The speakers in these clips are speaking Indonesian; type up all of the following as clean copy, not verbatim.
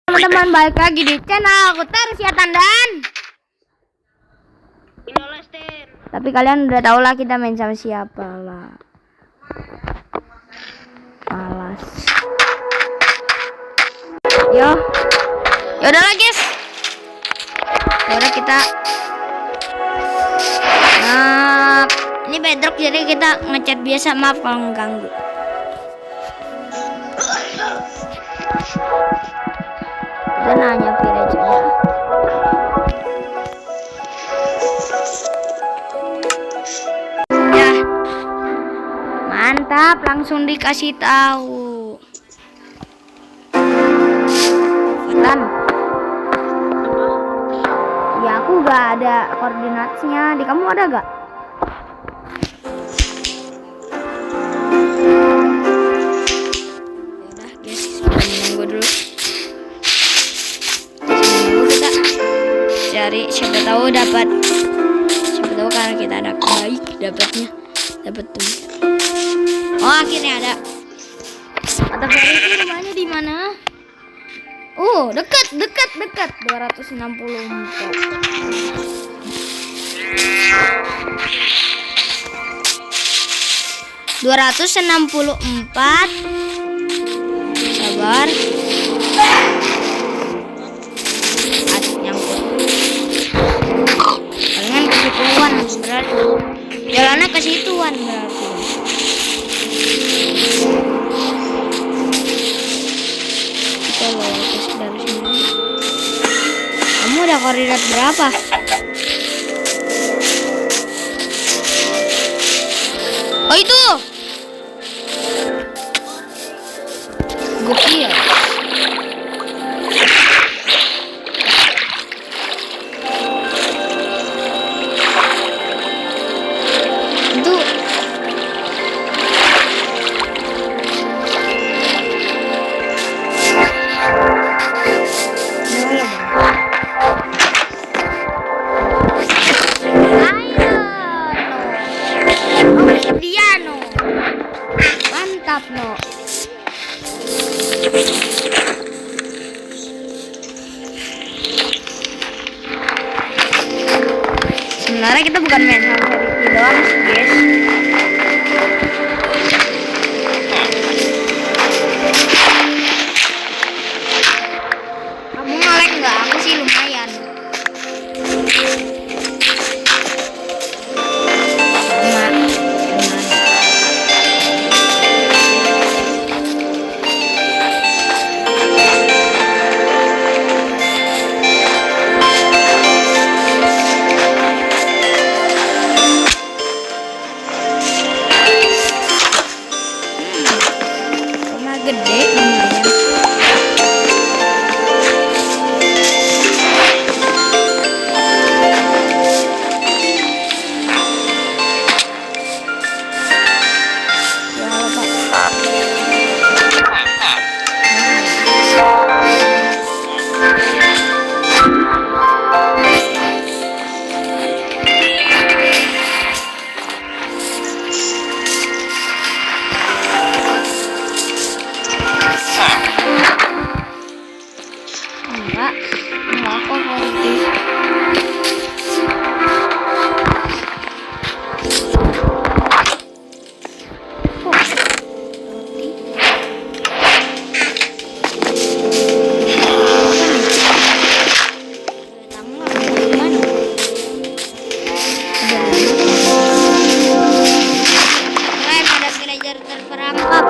Teman-teman, balik lagi di channel aku Terus ya Tandan. Tapi kalian udah tau lah kita main sama siapa lah. Malas. Yo. Yaudah lah guys. Yaudah kita. Ini bedrock jadi kita ngechat biasa, maaf kalau mengganggu. Udah nanya Village aja. Ya, mantap, langsung dikasih tahu. Fatan. Ya aku gak ada koordinatnya. Di kamu ada gak? Yaudah guys, menunggu dulu. Cari, siapa tahu karena kita ada baik dapat tuh. Oh akhirnya ada. Kata Ferry itu rumahnya di mana? Dekat 264. Sabar. Jalannya ke situan berarti. Kita lewat dari sini. Kamu udah koordinat berapa? Oh itu. Gokil. No. Sebenarnya kita bukan main sama Ricky doang sih guys. Kamu nge-lag nggak? Aku sih lumayan. Gede lumayan. Enggak kok berarti. Ada villager terperangkap.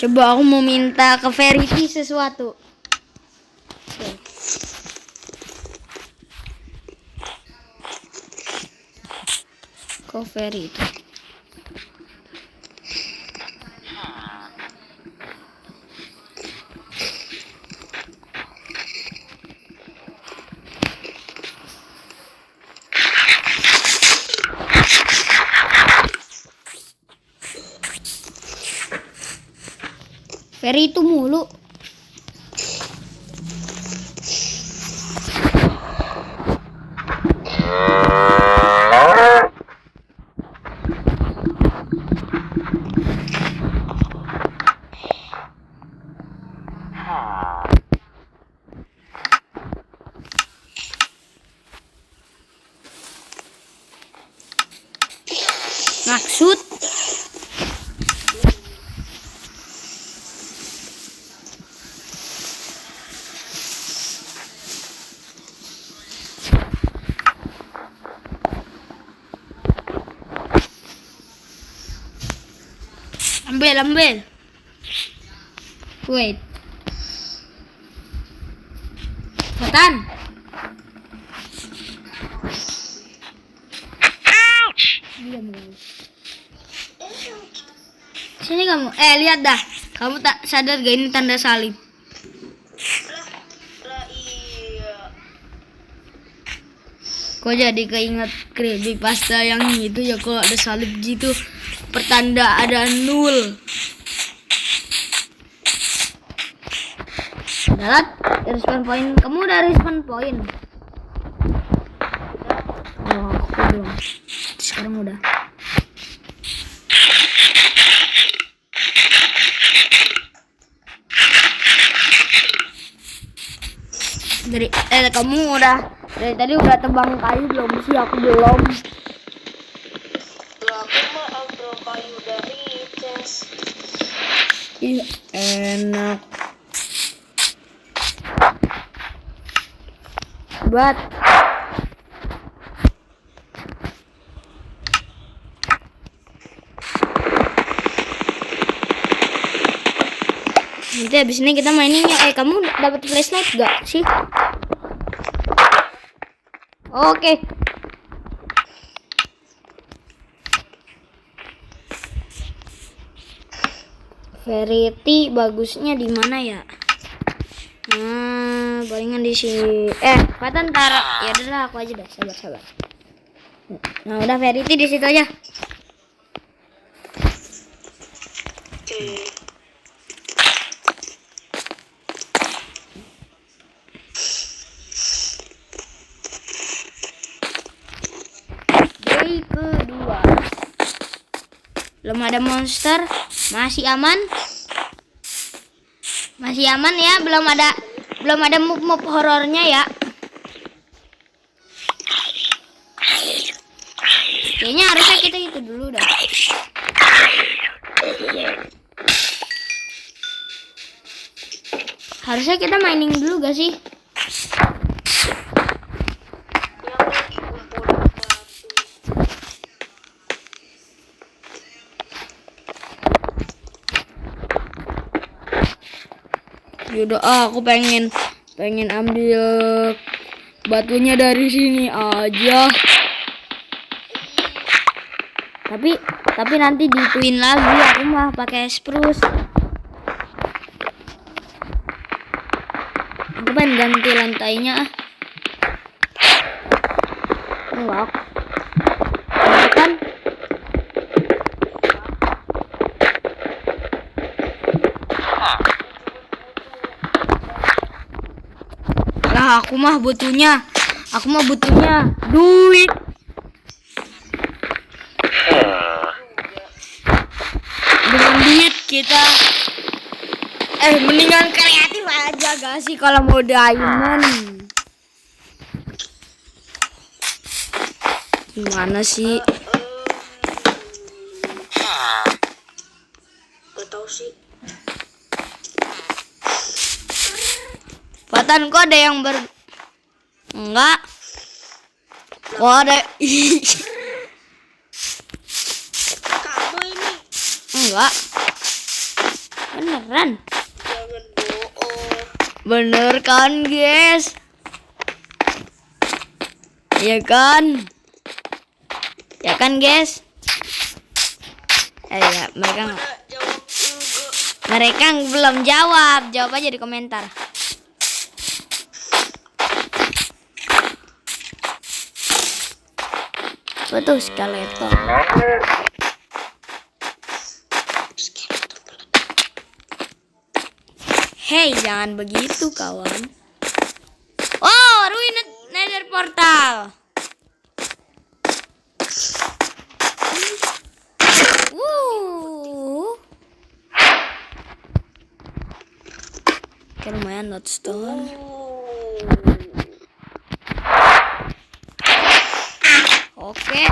Coba aku mau minta ke Verity sesuatu. Oke. Kok Verity? Ferry itu mulu. Maksud ambil. Wait. Cepetan. Diam kamu. Sini kamu. Lihat dah. Kamu tak sadar gak ini tanda salib? Iya. Kok jadi keinget creepypasta yang itu ya, kalau ada salib gitu pertanda ada nul. Dalat, respawn point. Kamu udah respawn point? Oh, aku belum. Sekarang udah. Kamu udah dari tadi udah tebang kayu belum sih? Aku belum. Lah aku mah ambil kayu dari chest. Ih, enak. Buat nanti habis ini kita maininnya. Kamu dapat flashlight gak sih? Oke. Verity bagusnya di mana ya? Palingan di sini. Patan taruh. Ya udah aku aja dah. Sabar. Nah, udah Verity di situ aja. Oke. Day kedua. Belum ada monster, masih aman. Masih aman ya, belum ada mob horornya ya. Kayaknya harusnya kita itu dulu dah. Harusnya kita mining dulu gak sih? Yaudah, aku pengen ambil batunya dari sini aja. Tapi nanti dituin lagi. Aku mah pakai spruce. Aku pengen ganti lantainya. Enggak. Kan? Lah, aku mah butuhnya duit. Dengan duit kita mendingan kreatif aja gak sih kalau mau diamond. Gimana sih? Gak tau sih. Patan, kok ada yang enggak? Kok ada enggak. Beneran. Jangan bohong. Bener kan, guys? Iya kan? Ya kan, guys? Ya, mereka Mana jawab enggak. mereka belum jawab. Jawab aja di komentar. Betul skeleton. Hei, jangan begitu kawan. Oh, ruined nether portal. Oke, lumayan lodestone. Oke.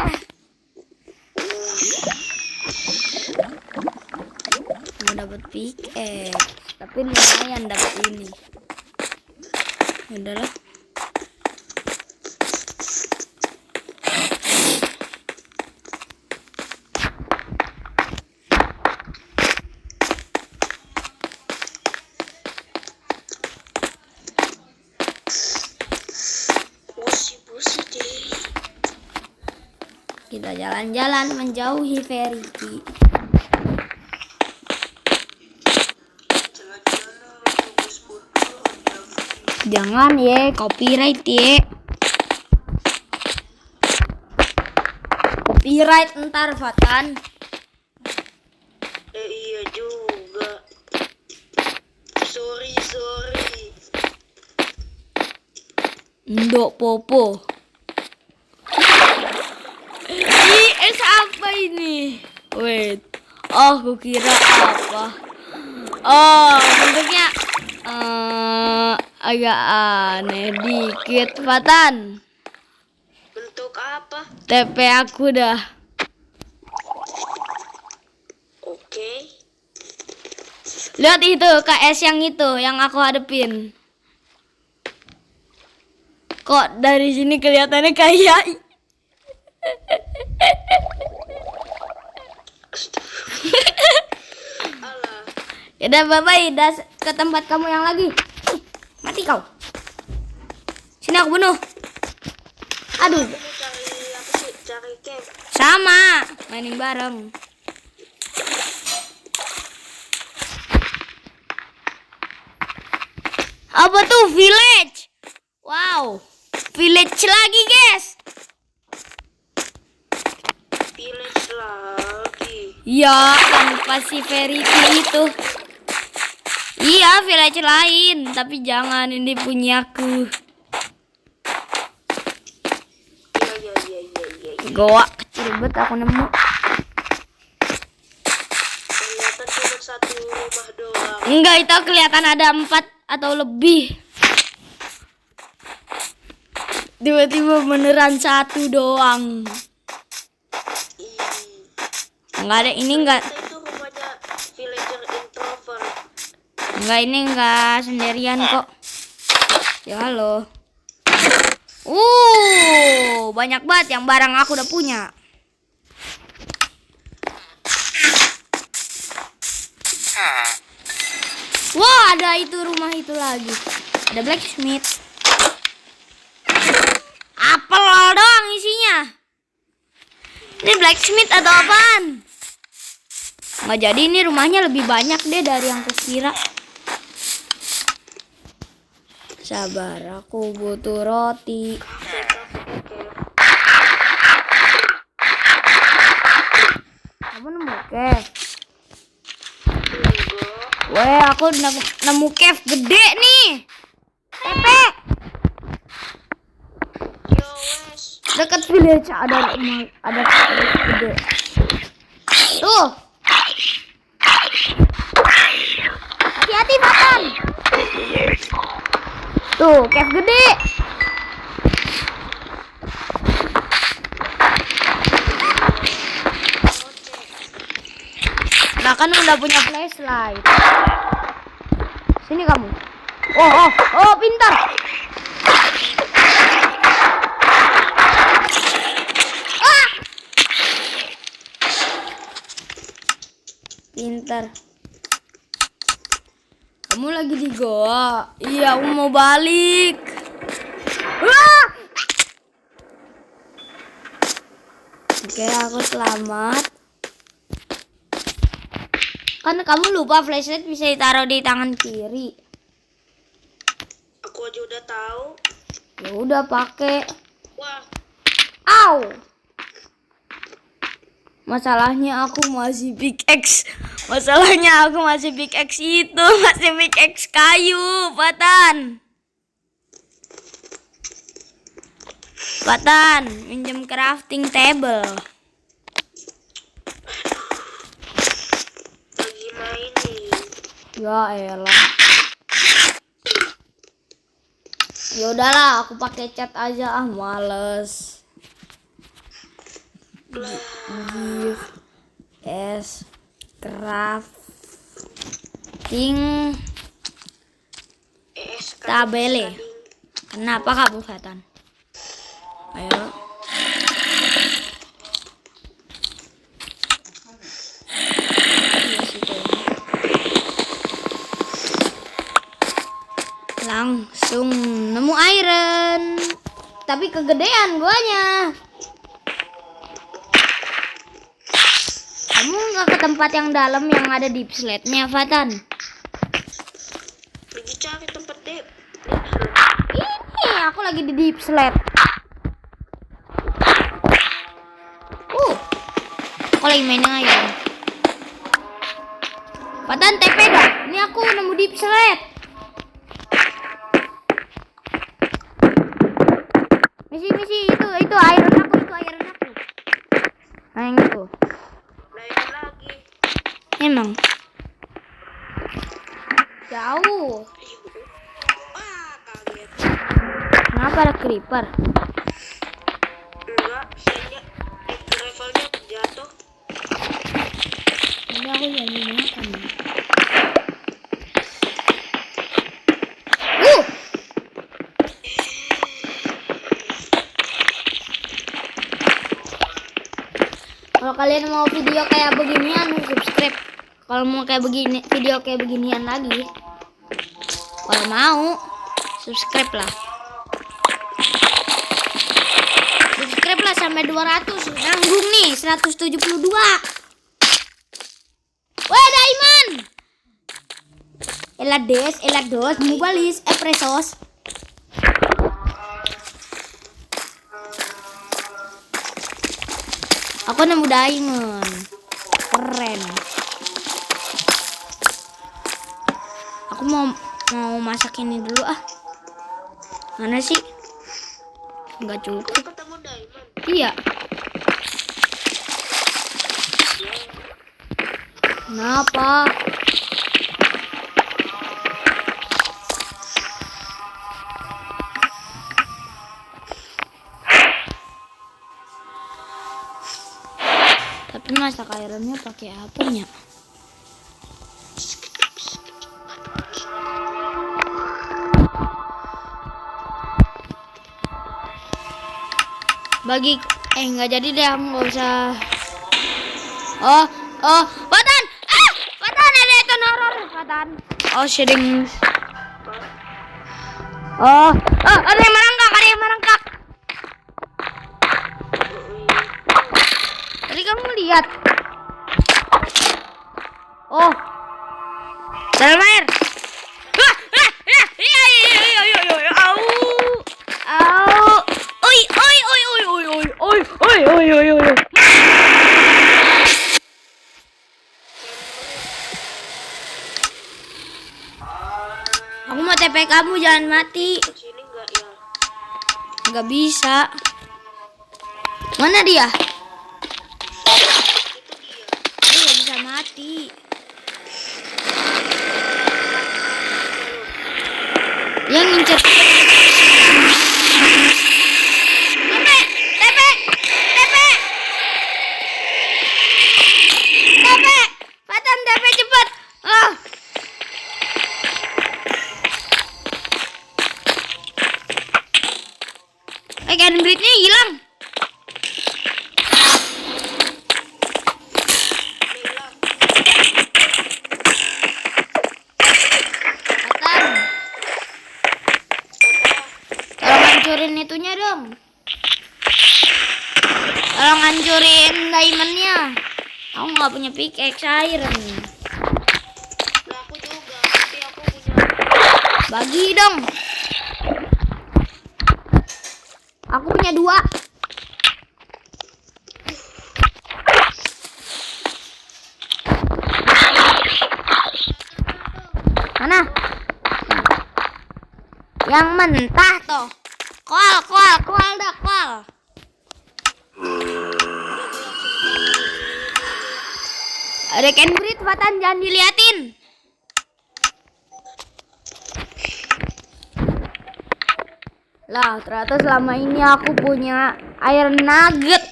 Mau dapat pickaxe, tapi lumayan dapat ini. Udahlah. Busi deh. Kita jalan-jalan menjauhi Verity. Jangan ye, copyright ye. Copyright ntar Fatan. Iya juga. Sorry. Ndok popo. Es apa ini? Wait. Oh, aku kira apa? Oh, bentuknya agak aneh dikit, Fatan. Bentuk apa? TP aku dah. Oke. Lihat itu KS yang itu yang aku hadepin. Kok dari sini kelihatannya kayak Alah. Yaudah, bye-bye. Dah ke tempat kamu yang lagi. Mati kau. Sini aku bunuh. Aduh, Ini cari apa sih? Cari camp. sama. Mainin bareng. Apa tuh? Village. Wow. Village lagi, guys. Village lagi. Ya, tanpa si Verity itu. Iya, village lain, tapi jangan ini punyaku. Iya. Goa kecil banget aku nemu. Ternyata cuma satu rumah doang. Enggak, itu kelihatan ada 4 atau lebih. Tiba-tiba beneran 1 doang. Enggak ada ini enggak. Itu rumahnya villager introvert. Enggak, ini enggak sendirian kok. Ya halo. Banyak banget yang barang aku udah punya. Wah, ada itu rumah itu lagi. Ada blacksmith. Apel doang isinya. Ini blacksmith atau apaan? Nggak jadi, ini rumahnya lebih banyak deh dari yang kukira. Sabar, aku butuh roti. Kamu nemu cave? Weh, aku nemu cave gede nih. Tepe. Yo wes. Dekat village ada village gede. Tuh. Hati-hati, Fatan. Tuh, cave gede. Nah, kan udah punya flashlight. Sini kamu. Oh, pintar. Pintar. Kamu lagi di goa. Iya, aku mau balik. Wah! Oke, aku selamat. Kan kamu lupa flashlight bisa ditaruh di tangan kiri. Aku aja udah tahu. Ya udah pakai. Wah, Au. Masalahnya aku masih pickaxe. Masalahnya aku masih pickaxe itu, masih pickaxe kayu, Fatan. Fatan, minjem crafting table. lagi main nih. Ya elah. Ya udahlah, aku pakai cat aja males. Give es crafting tabele. Kenapa kamu Fatan? Ayo. Langsung nemu iron. Tapi kegedean guanya. Kamu nggak ke tempat yang dalam yang ada deep slate-nya, Fatan? Lagi cari tempat dep. Ini aku lagi di deep slate. Aku lagi main ayam. Fatan TP dah. Ini aku nemu deep slate. Misi itu iron aku, Nah yang itu. Lain lagi. Emang jauh. Wah, kaget. Kenapa ada creeper? Enggak, saya levelnya jatuh. Ini aku jadi makan. Kalau kalian mau video kayak beginian, subscribe. Kalau mau kayak begini, video kayak beginian lagi, kalau mau, subscribe lah. Subscribe lah sampai 200. Nanggung nih 172. Wah, diamond. Elados, mubalis, presos. Aku nemu diamond. Keren. Aku mau masak ini dulu ah. Mana sih? Enggak cukup. Ketemu diamond. Iya. Kenapa? Tapi masak ironnya pakai apanya? Nggak jadi deh, aku nggak usah. Oh, Fatan! Fatan, ada ikan horor, Fatan. Oh, shading. Oh, ada yang merangkak. Tadi kamu lihat. Oh. Dalam air. Oi. Aku mau TP kamu, jangan mati. Sini enggak ya? Nggak bisa. Mana dia? Dia nggak bisa mati. Dia ngincer. Fatan, TP cepat. Ikan breednya hilang. salurin diamondnya. Aku nggak punya pickaxe iron. Lah aku juga, tapi aku punya. Bagi dong. Aku punya 2. Mana? Yang mentah toh. Kol dah kol. Ada Cambridge, Fatan, jangan diliatin. Lah, ternyata selama ini aku punya iron nugget.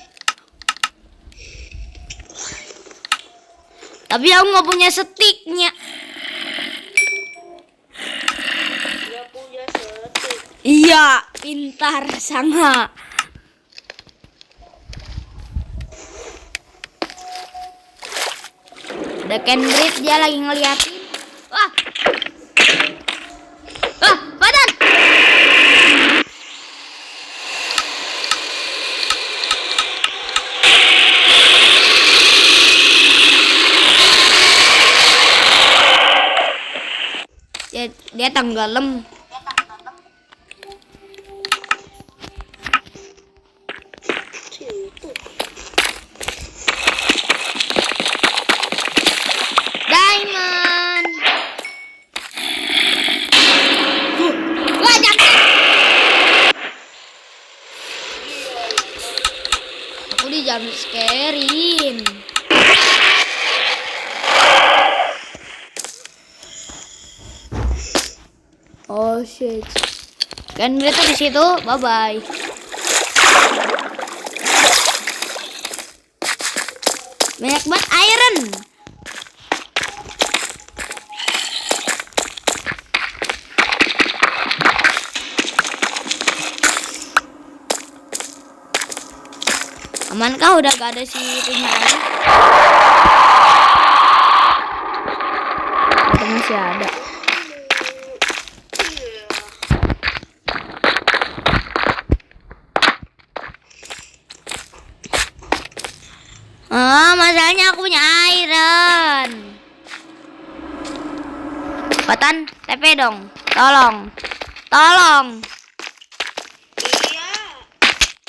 Tapi aku nggak punya sticknya. Gak punya setik. Iya, pintar sangat. Ada Cambridge, dia lagi ngeliatin. Wah, badan. Dia tenggelam. Situ. Diamond. Wah, jangan. Aku di jump scarein. Oh shit. Kan mereka di situ. Bye bye. Banyak banget iron. Aman kah udah gak ada si itunya lagi? Atau masih ada? Masalahnya aku punya iron. Patan, TP dong. Tolong. Iya.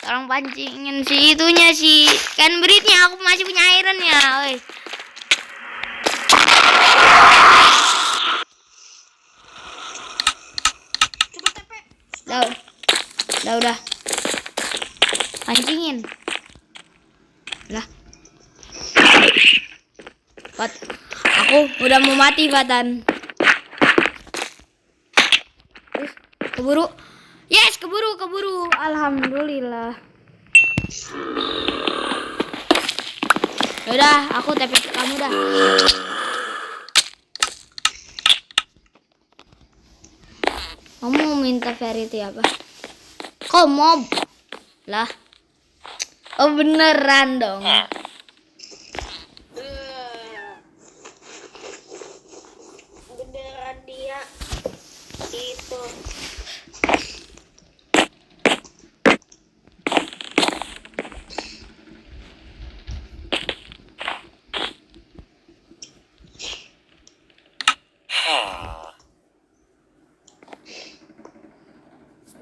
Tolong pancingin si itunya si Cambridge-nya. Aku masih punya iron ya, woi. Coba TP. Udah. Pancingin. Lah. Aku udah mau mati, Fatan. Keburu. Yes, keburu. Alhamdulillah. Udah, aku TP ke kamu dah. Kamu mau minta verity apa? Kok mob? Lah. Oh, beneran dong. Beneran dia itu.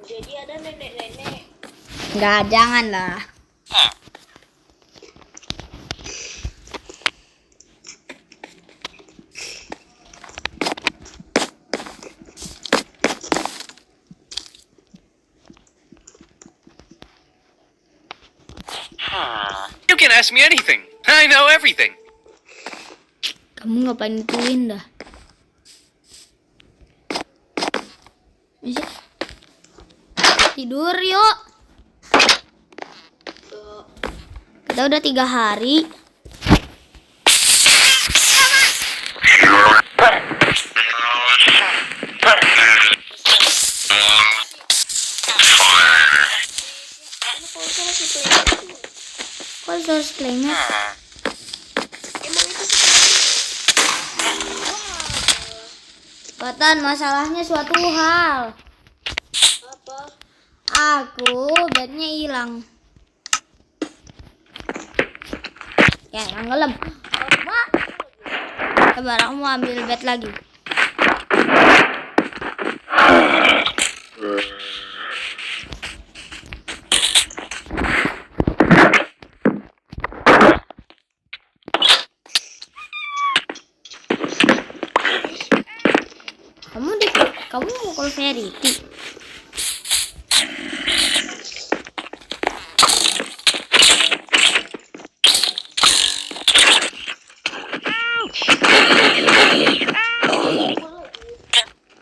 Jadi ada nenek-nenek. Enggak, jangan lah. You can ask me anything. I know everything. Kamu ngapain ituin dah? Bisa tidur yuk. Kita udah 3 hari. Kok harus claimnya? Emang itu Patan, masalahnya suatu hal. apa? Aku bednya hilang. Ya, tenggelam. Wah. Sabar, aku mau ambil bed lagi. Kamu mau call Verity?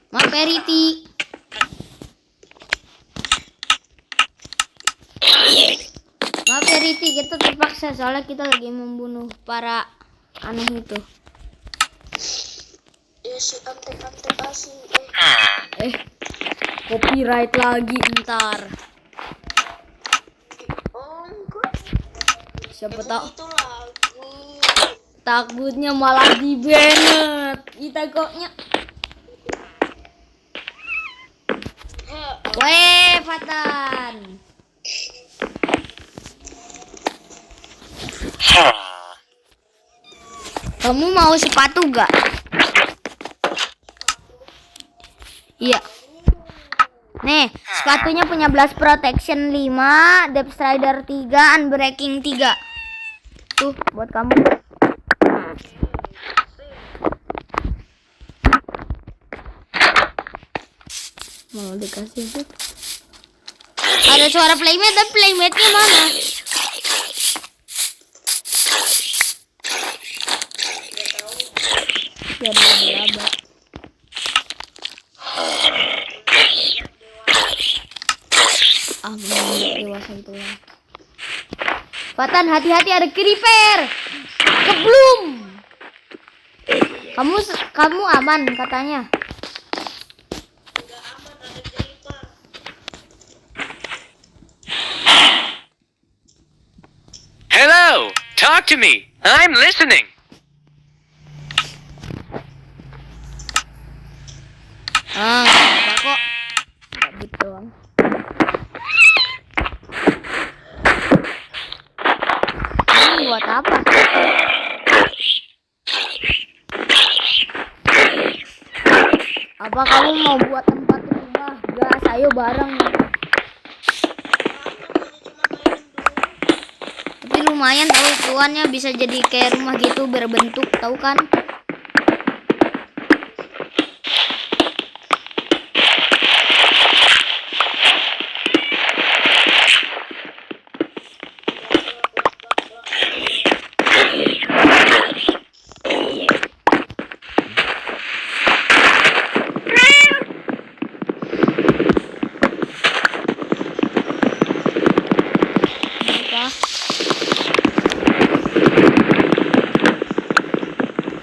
Maaf Verity. Maaf Verity, kita terpaksa soalnya kita lagi membunuh para aneh itu. Ya si antek-antek asing. Copyright lagi ntar. Oh enggak. Siapa tahu Itu lagu. takutnya malah di-banned. Kita koknya. Weh, Fatan. Kamu mau sepatu gak? Iya. Nih, sepatunya punya Blast Protection 5, Depth Strider 3, Unbreaking 3. Tuh, buat kamu. Mau dikasih tuh. Ada suara playmate, tapi playmate-nya mana? Ya, laba-laba. Menanjak dewasa itu lah. Fatan, hati-hati ada creeper. Keblum. Kamu aman katanya. Enggak aman, ada creeper. Hello! Talk to me! I'm listening! Apa kok? Kabut doang. Ini buat apa? Apa kamu mau buat tempat rumah? Gas, ayo bareng. Tapi lumayan tahu tuannya bisa jadi kayak rumah gitu berbentuk, tahu kan?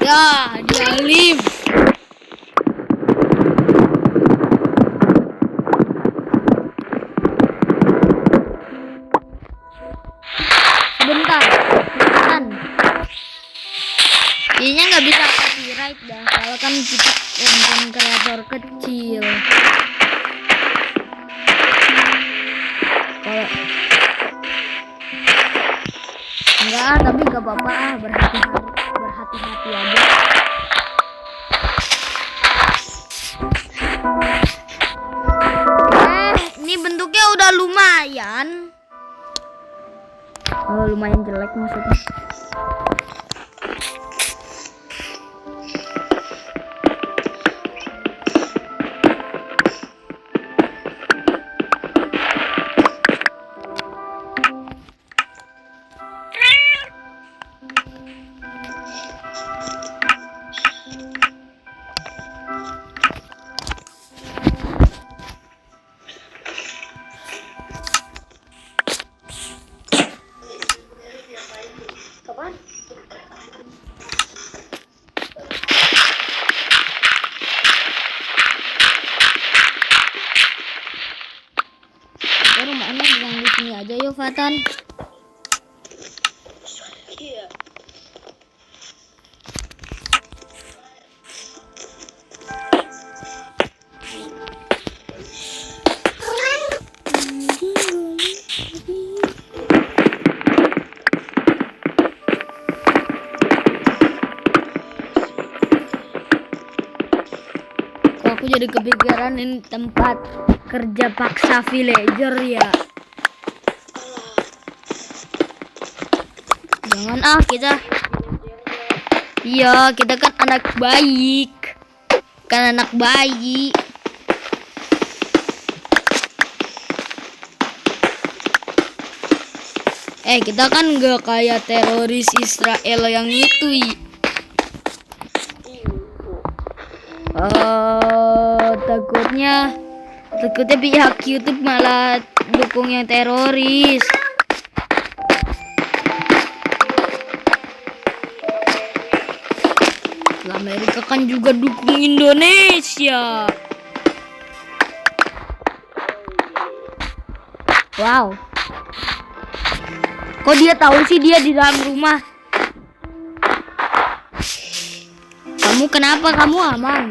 Ya, dia live. Sebentar, kan? Kayaknya nggak bisa copyright dah, kalau kan kita konten kreator kecil. Kalau enggak, tapi nggak apa-apa, berhati-hati aja. Ini bentuknya udah lumayan. Oh, lumayan jelek maksudnya. Kapan? Kita rumahnya yang di sini aja yuk, Fatan. Iya. jadi kepikiran ini tempat kerja paksa villager ya. Jangan kita. Iya, kita kan anak baik. Kan anak bayi. Kita kan gak kayak teroris Israel yang itu. Takutnya pihak YouTube malah dukung yang teroris. Amerika kan juga dukung Indonesia. Wow. Kok dia tahu sih dia di dalam rumah? Kamu kenapa? Kamu aman?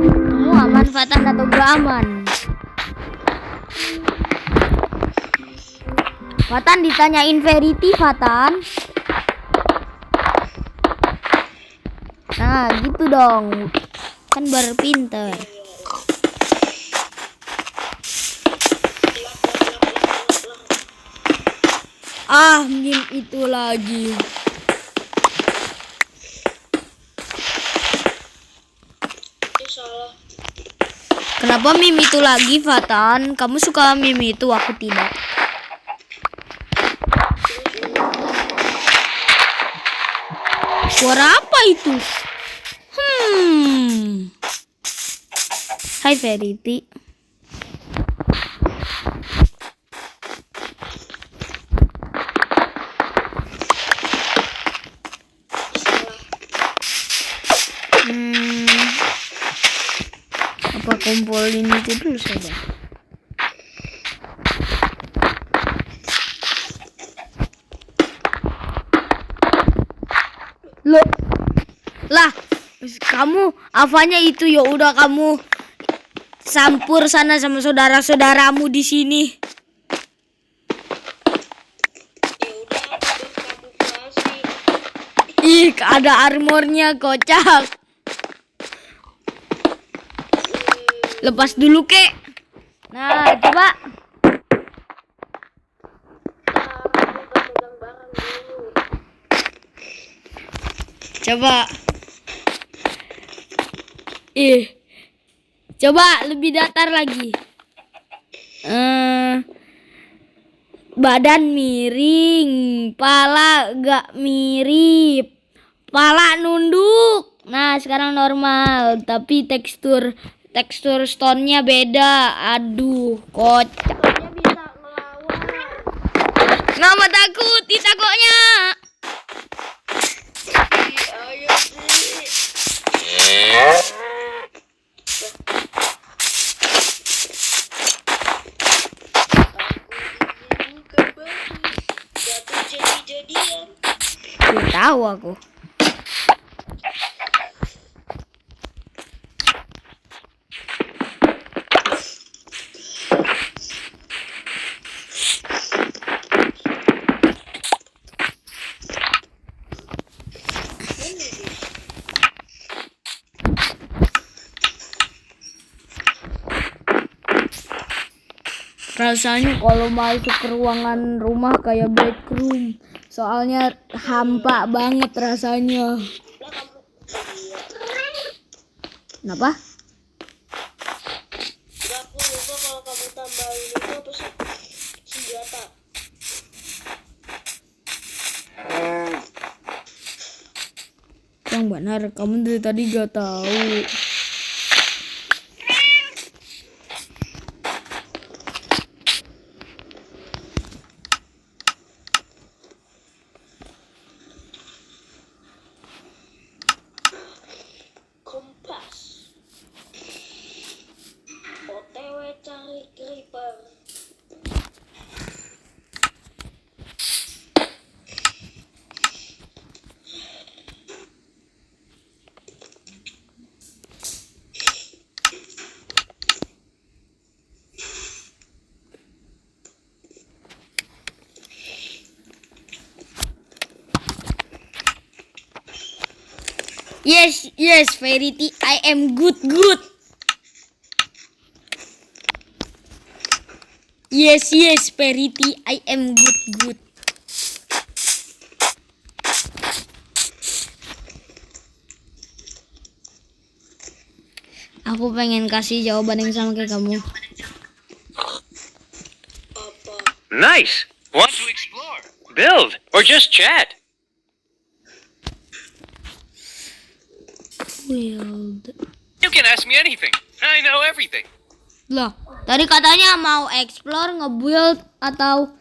Kamu aman, Fatan, atau gak aman? Fatan ditanyain Verity, Fatan. Nah, gitu dong. Kan baru pinter. Mim itu lagi. Salah. Kenapa mim itu lagi, Fatan? Kamu suka mim itu, aku tidak. Suara apa itu? Hai Verity. Apa kumpulin itu dulu saja. Loh. Lah, kamu apanya itu ya udah kamu sampur sana sama saudara-saudaramu di sini. Ya udah, kamuflase. Ih, ada armornya, kocak. Lepas dulu, Kek. Nah, coba. Pegang barang dulu. Coba. Coba lebih datar lagi. Badan miring, pala gak mirip, pala nunduk. Nah, sekarang normal, tapi tekstur stone-nya beda. Aduh, kocak. Katanya bisa ngelawan. Ngapa takut ditagoknya? Ayo sih. Bukan batu. Batu jadi-jadian. Tahu aku. Rasanya kalau masuk ke ruangan rumah kayak break room. Soalnya hampa banget rasanya. Kenapa? Gak, aku lupa kalau kamu tambahin itu apa sih? Senjata. Yang benar, kamu dari tadi gak tahu. Kompas. OTW cari creeper. Yes, yes, Verity, I am good. Yes, Verity, I am good. Aku pengen kasih jawaban yang sama kayak kamu. Apa? Nice. Want to explore, build, or just chat? Build. You can ask me anything. I know everything. Loh, tadi katanya mau explore, nge-build atau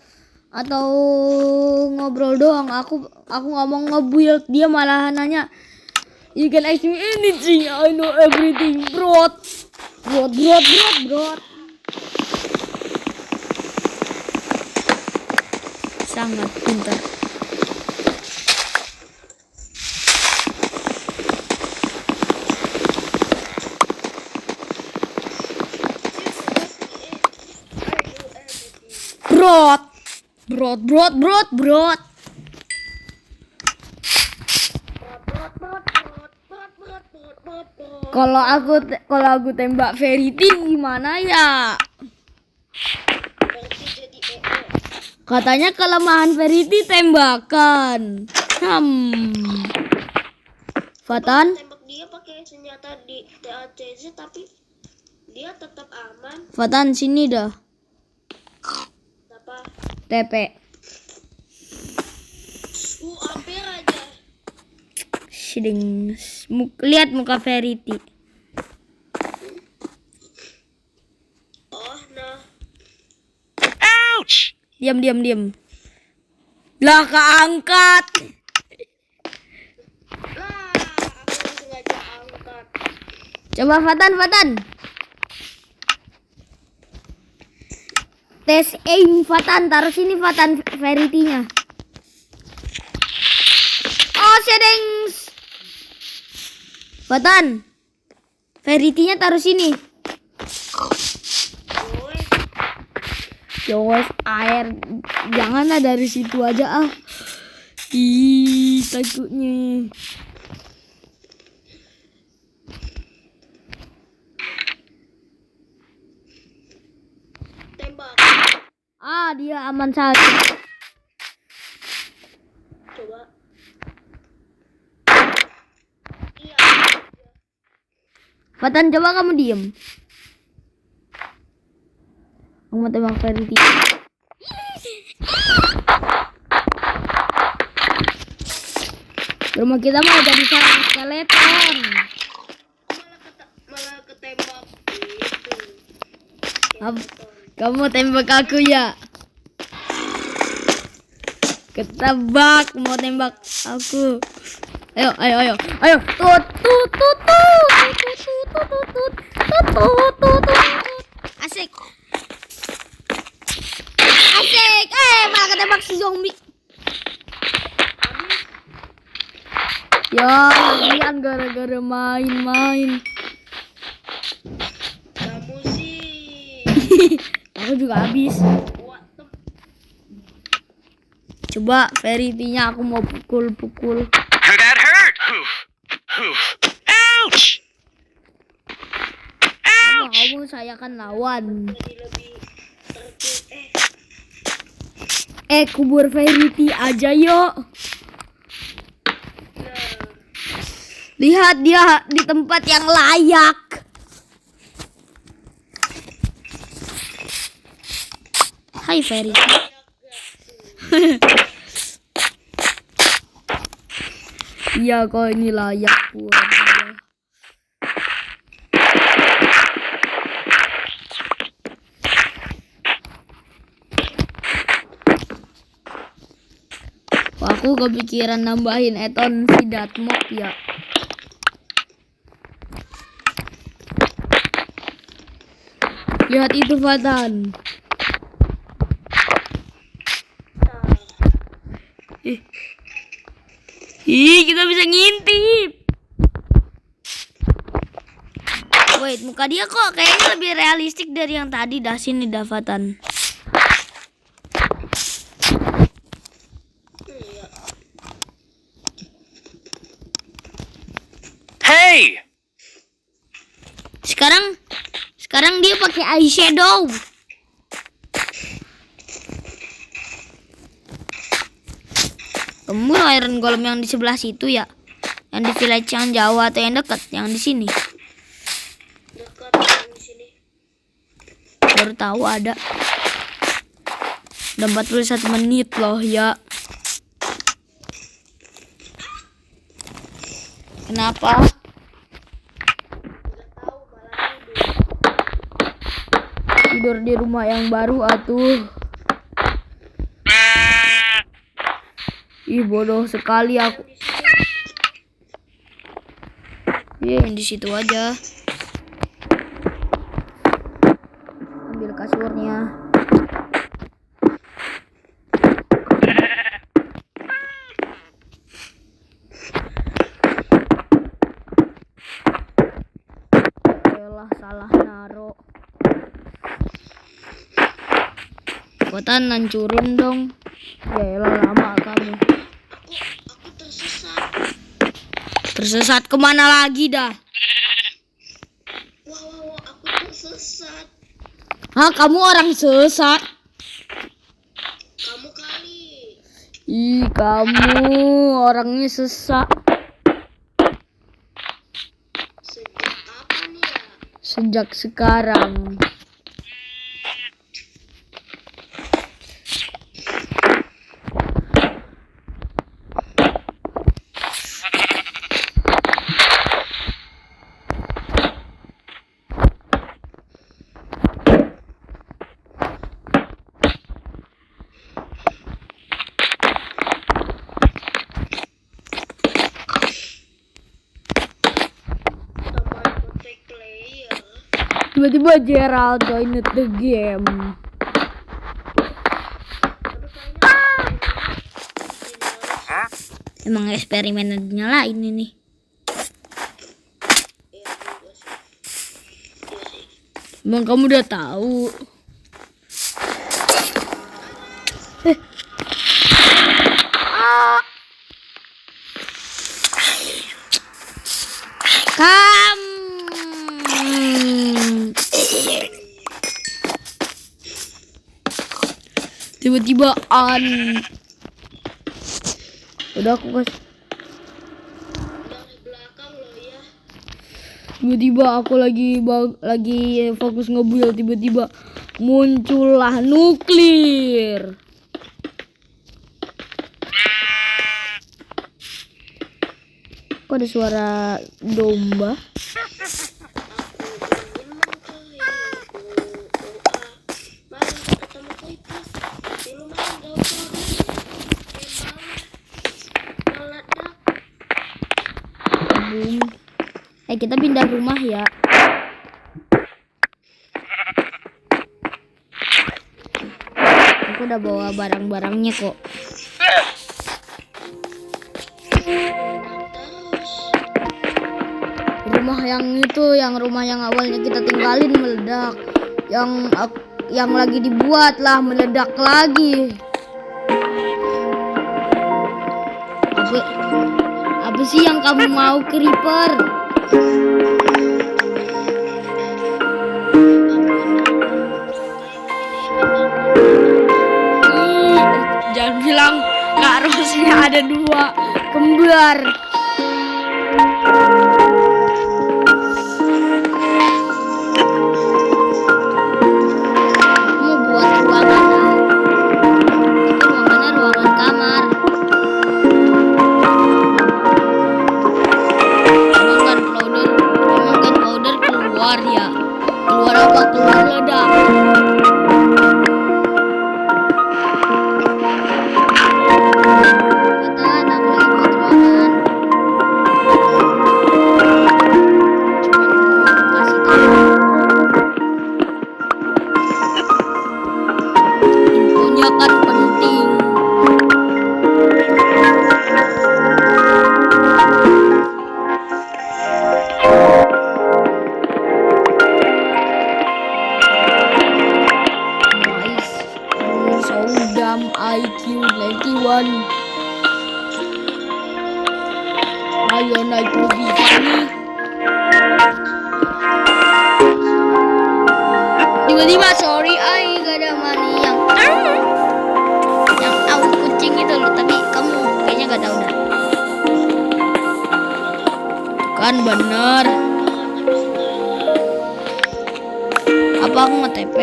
ngobrol doang. Aku ngomong nge-build, dia malah nanya, "You can ask me anything, I know everything, bro." Sangat pintar. Brot. Kalau aku tembak Verity gimana ya? Berarti jadi EO. Katanya kelemahan Verity tembakan. Fatan, Tembak dia pakai senjata di TACZ tapi dia tetap aman. Fatan sini dah. Apa? TP. Hampir aja. Siding. Lihat muka Verity. Oh, nah. Ouch! Diam. Lah keangkat. Lah, aku sengaja angkat. Coba Fatan. Tes aim Fatan, taruh sini Fatan Verity-nya. Oh, settings. Fatan. Verity-nya taruh sini. Woi, Yowes, air. Janganlah dari situ aja ah. Ih, takutnya. tembak. Ah, dia aman saja. Coba. Iya. Fatan, coba kamu diem. Aku mau tembak Verity. Rumah kita mau jadi sarang skeleton. Malah ketembak itu. Kamu mau tembak aku ya? Ketebak mau tembak aku. Ayo. Tut. Asik. Malah ketembak si zombie. Ya, kalian gara-gara main. Kamu sih. Aku juga habis. What the Coba Verity-nya aku mau pukul. That hurt. Ouch! Sama kamu saya kan lawan. jadi lebih tertib. Kubur Verity aja yuk. Nah, Lihat dia di tempat yang layak. Hai Verity. Iya kok ini layak buat dia. Wah, aku kepikiran nambahin eton Vidat Mob ya. Lihat itu Fatan. Ih, kita bisa ngintip. Wait, muka dia kok kayaknya lebih realistik dari yang tadi. Dah sini dah Fatan. iya. Sekarang dia pakai eyeshadow. Kamu iron golem yang di sebelah situ ya? Yang di village yang jauh atau yang dekat? Yang di sini? Dekat yang di sini. Baru tahu ada. Udah 41 menit loh ya. Kenapa? Nggak tahu malah Tidur di rumah yang baru atuh. Ih, bodoh sekali aku. Iya, yang di situ aja. Ambil kasurnya. Yaelah, salah naro. Kotan hancurun dong. Yaelah, lama kamu. Aku tersesat. Tersesat kemana lagi dah? Wow, aku tersesat. Hah, kamu orang sesat? Kamu kali. Ih, kamu orangnya sesat. Sejak kapan ya? Sejak sekarang. Teman multiplayer. Tiba-tiba Gerald join the game. Tapi kayaknya Emang eksperimen nyalain ini. iya juga sih. Iya sih. Emang kamu udah tahu? Ah. Tiba-tiba udah aku guys. Dari belakang loh ya. Tiba-tiba aku lagi fokus nge-build, tiba-tiba muncullah nuklir. Kok ada suara domba? Mari ketemu Creeper. Di lumayan jauh meledak. Boom. Kita pindah rumah ya. Aku udah bawa barang-barangnya kok. Rumah yang itu, rumah yang awalnya kita tinggalin meledak. Yang lagi dibuat lah meledak lagi. Apa sih yang kamu mau, Creeper? Jangan bilang Kak Rosnya ada 2 kembar. Mau buat ruangan. Itu ruangannya ruangan kamar. Emang kan powder keluar ya? Keluar apa? Keluar ledak. Katakan aku lagi buat ruangan. Cuman kasih tahu. Infonya kan penting. IQ 91. Ayo naik lebih funny. tiba-tiba sorry gak ada money yang kucing itu loh, tapi kamu kayaknya gak tahu dah. Kan bener. Apa aku nge-TP?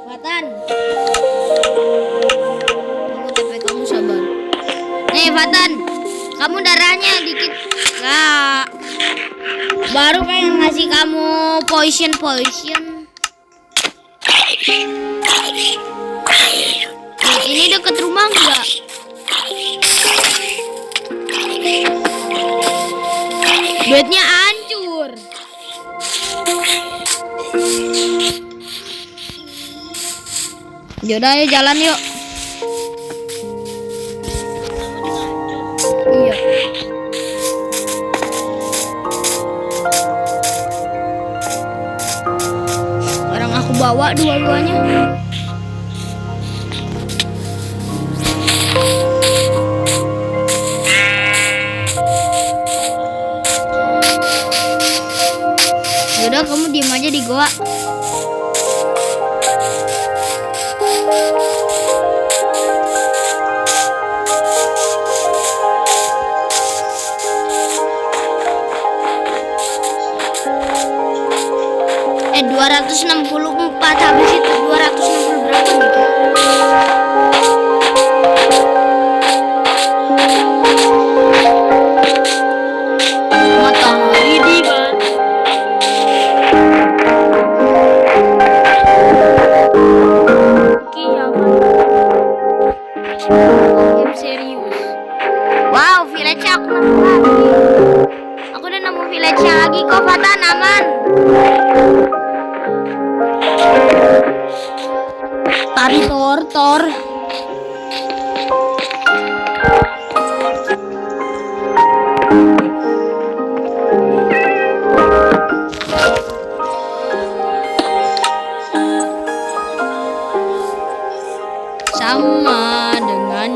Fatan, aku TP kamu sabar. Fatan, kamu darahnya dikit. Nah, baru pengen ngasih kamu poison. Ini deket rumah enggak? Bednya hancur. Yaudah ayo jalan yuk. Iya. Sekarang aku bawa dua-duanya. Yaudah kamu diem aja di goa. Eh 264 habis itu 260 berapa gitu. Matahari di ban. Game serius. Wow, village-nya aku nemu lagi. Aku udah nemu village-nya lagi kok, Fatan, aman. Tari Tor. Sama dengan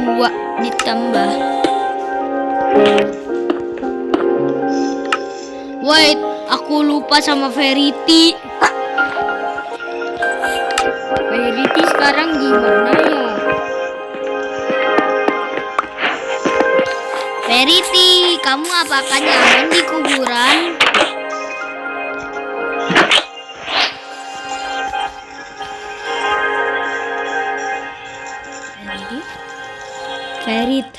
dua ditambah. Wait, aku lupa sama Verity. Verity sekarang gimana ya? Verity, kamu apakah nyaman di kuburan? Ferit.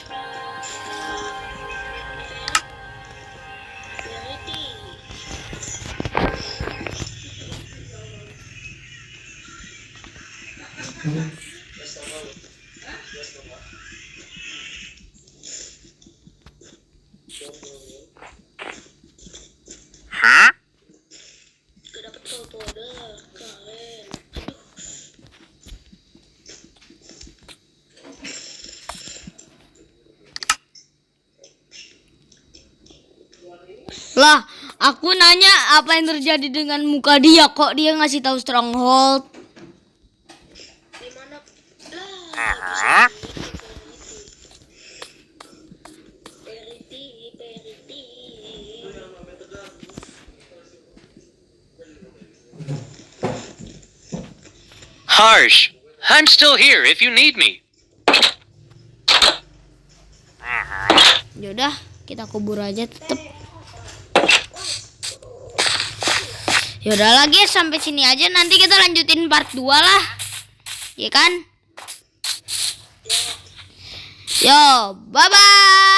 Gak dapet kode kalian. Lah, aku nanya apa yang terjadi dengan muka dia, kok dia ngasih tahu stronghold? Di mana? Lah, Verity. Harsh. I'm still here if you need me. Yaudah, kita kubur aja tetep. Yaudah lagi sampai sini aja, nanti kita lanjutin part 2 lah. Ya kan? Yo, bye-bye.